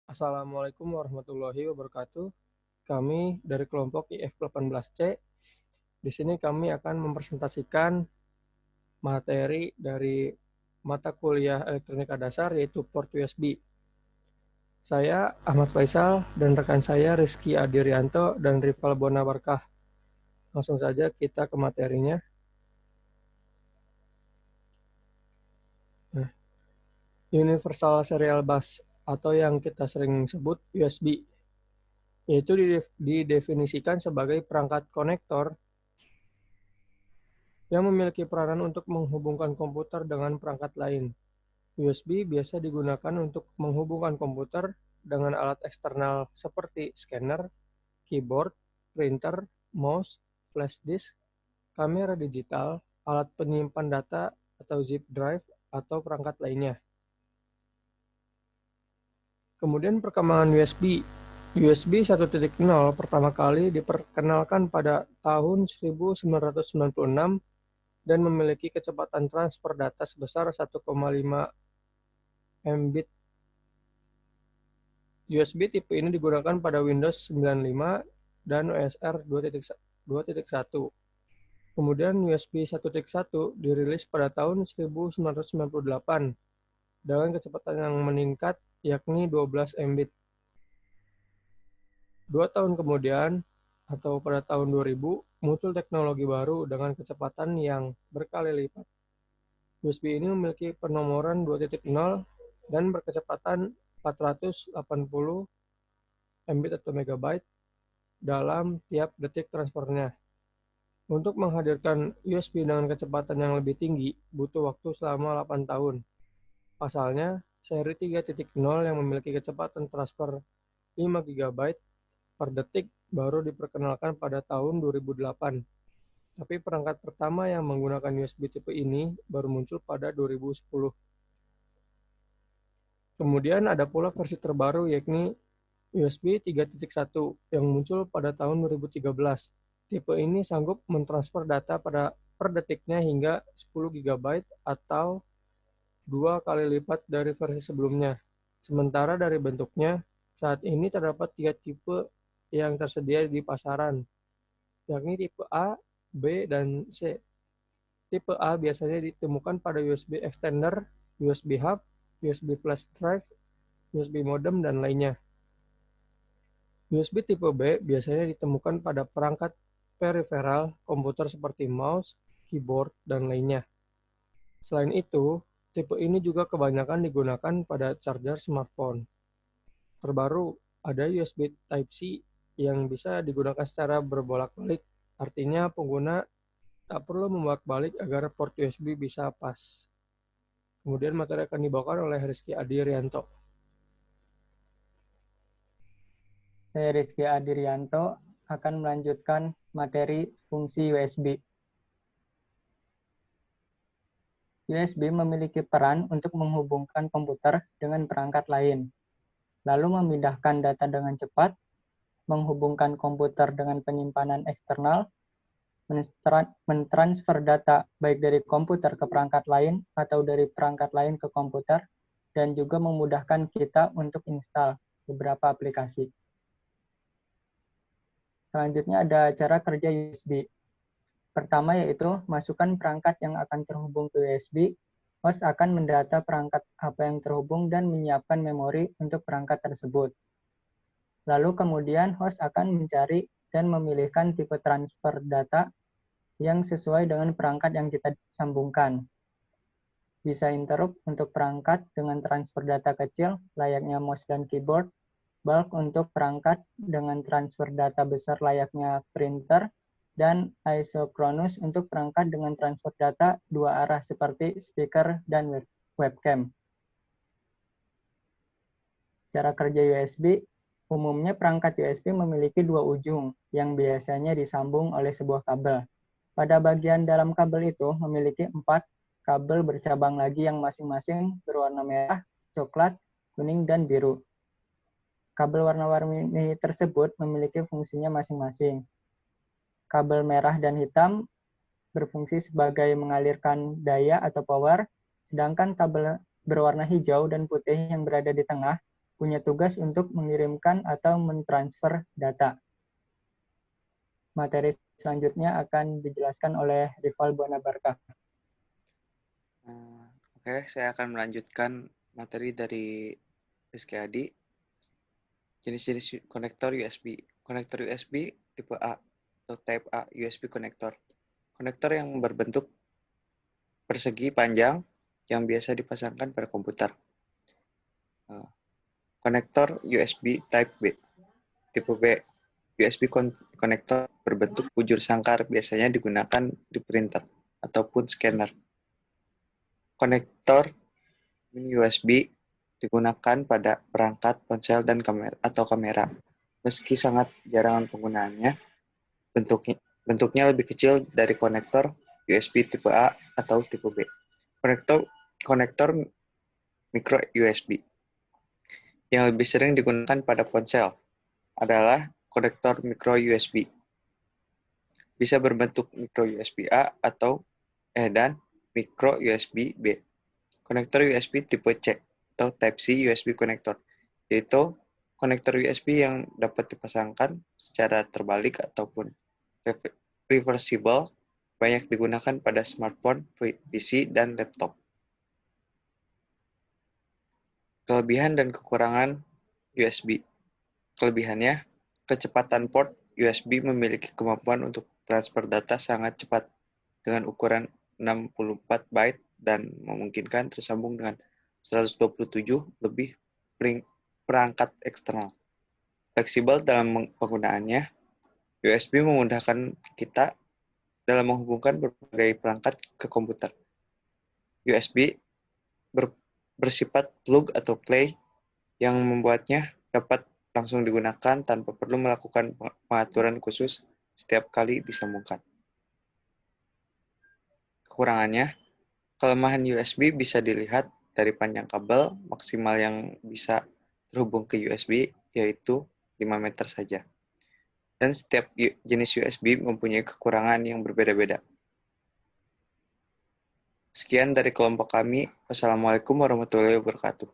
Assalamualaikum warahmatullahi wabarakatuh. Kami dari kelompok IF18C. Di sini kami akan mempresentasikan materi dari mata kuliah elektronika dasar yaitu port USB. Saya Ahmad Faisal dan rekan saya Rizky Adirianto dan Rival Bonabarkah. Langsung saja kita ke materinya. Nah, Universal Serial Bus atau yang kita sering sebut USB, yaitu didefinisikan sebagai perangkat konektor yang memiliki peranan untuk menghubungkan komputer dengan perangkat lain. USB biasa digunakan untuk menghubungkan komputer dengan alat eksternal seperti scanner, keyboard, printer, mouse, flash disk, kamera digital, alat penyimpan data atau zip drive, atau perangkat lainnya. Kemudian perkembangan USB. USB 1.0 pertama kali diperkenalkan pada tahun 1996 dan memiliki kecepatan transfer data sebesar 1,5 Mbit. USB tipe ini digunakan pada Windows 95 dan OS R 2.1. Kemudian USB 1.1 dirilis pada tahun 1998 dengan kecepatan yang meningkat yakni 12 Mbit. 2 tahun kemudian, atau pada tahun 2000, muncul teknologi baru dengan kecepatan yang berkali lipat. USB ini memiliki penomoran 2.0 dan berkecepatan 480 Mbit atau megabyte dalam tiap detik transfernya. Untuk menghadirkan USB dengan kecepatan yang lebih tinggi, butuh waktu selama 8 tahun. Pasalnya, seri 3.0 yang memiliki kecepatan transfer 5 GB per detik baru diperkenalkan pada tahun 2008. Tapi perangkat pertama yang menggunakan USB tipe ini baru muncul pada 2010. Kemudian ada pula versi terbaru yakni USB 3.1 yang muncul pada tahun 2013. Tipe ini sanggup mentransfer data per detiknya hingga 10 GB atau 2 kali lipat dari versi sebelumnya. Sementara dari bentuknya, saat ini terdapat 3 tipe yang tersedia di pasaran, yakni tipe A, B, dan C. Tipe A biasanya ditemukan pada USB extender, USB hub, USB flash drive, USB modem, dan lainnya. USB tipe B biasanya ditemukan pada perangkat peripheral komputer seperti mouse, keyboard, dan lainnya. Selain itu, tipe ini juga kebanyakan digunakan pada charger smartphone. Terbaru, ada USB Type-C yang bisa digunakan secara berbolak-balik. Artinya pengguna tak perlu membolak-balik agar port USB bisa pas. Kemudian materi akan dibawakan oleh Rizky Adirianto. Saya Rizky Adirianto akan melanjutkan materi fungsi USB. USB memiliki peran untuk menghubungkan komputer dengan perangkat lain, lalu memindahkan data dengan cepat, menghubungkan komputer dengan penyimpanan eksternal, mentransfer data baik dari komputer ke perangkat lain atau dari perangkat lain ke komputer, dan juga memudahkan kita untuk install beberapa aplikasi. Selanjutnya ada cara kerja USB. Pertama yaitu masukkan perangkat yang akan terhubung ke USB. Host akan mendata perangkat apa yang terhubung dan menyiapkan memori untuk perangkat tersebut. Lalu kemudian host akan mencari dan memilihkan tipe transfer data yang sesuai dengan perangkat yang kita sambungkan. Bisa interrupt untuk perangkat dengan transfer data kecil layaknya mouse dan keyboard, bulk untuk perangkat dengan transfer data besar layaknya printer, dan isochronous untuk perangkat dengan transfer data dua arah seperti speaker dan webcam. Cara kerja USB, umumnya perangkat USB memiliki dua ujung yang biasanya disambung oleh sebuah kabel. Pada bagian dalam kabel itu memiliki 4 kabel bercabang lagi yang masing-masing berwarna merah, coklat, kuning, dan biru. Kabel warna-warni tersebut memiliki fungsinya masing-masing. Kabel merah dan hitam berfungsi sebagai mengalirkan daya atau power, sedangkan kabel berwarna hijau dan putih yang berada di tengah punya tugas untuk mengirimkan atau mentransfer data. Materi selanjutnya akan dijelaskan oleh Rival Buanabarkah. Oke, saya akan melanjutkan materi dari Rizky Adi. Jenis-jenis konektor USB. Konektor USB tipe A atau Type A USB konektor. Konektor yang berbentuk persegi panjang yang biasa dipasangkan pada komputer. Konektor USB Type B. Tipe B. USB konektor berbentuk bujur sangkar biasanya digunakan di printer ataupun scanner. Konektor mini USB digunakan pada perangkat ponsel dan kamera. Meski sangat jarang penggunaannya, bentuknya lebih kecil dari konektor USB tipe A atau tipe B. Konektor micro USB yang lebih sering digunakan pada ponsel adalah konektor micro USB. Bisa berbentuk micro USB A dan micro USB B. Konektor USB tipe C atau Type-C USB konektor, yaitu konektor USB yang dapat dipasangkan secara terbalik ataupun reversible, banyak digunakan pada smartphone, PC, dan laptop. Kelebihan dan kekurangan USB. Kelebihannya, kecepatan port USB memiliki kemampuan untuk transfer data sangat cepat dengan ukuran 64 byte dan memungkinkan tersambung dengan 127 lebih perangkat eksternal. Fleksibel dalam penggunaannya, USB memudahkan kita dalam menghubungkan berbagai perangkat ke komputer. USB bersifat plug atau play yang membuatnya dapat langsung digunakan tanpa perlu melakukan pengaturan khusus setiap kali disambungkan. Kekurangannya, kelemahan USB bisa dilihat dari panjang kabel maksimal yang bisa terhubung ke USB, yaitu 5 meter saja. Dan setiap jenis USB mempunyai kekurangan yang berbeda-beda. Sekian dari kelompok kami. Wassalamualaikum warahmatullahi wabarakatuh.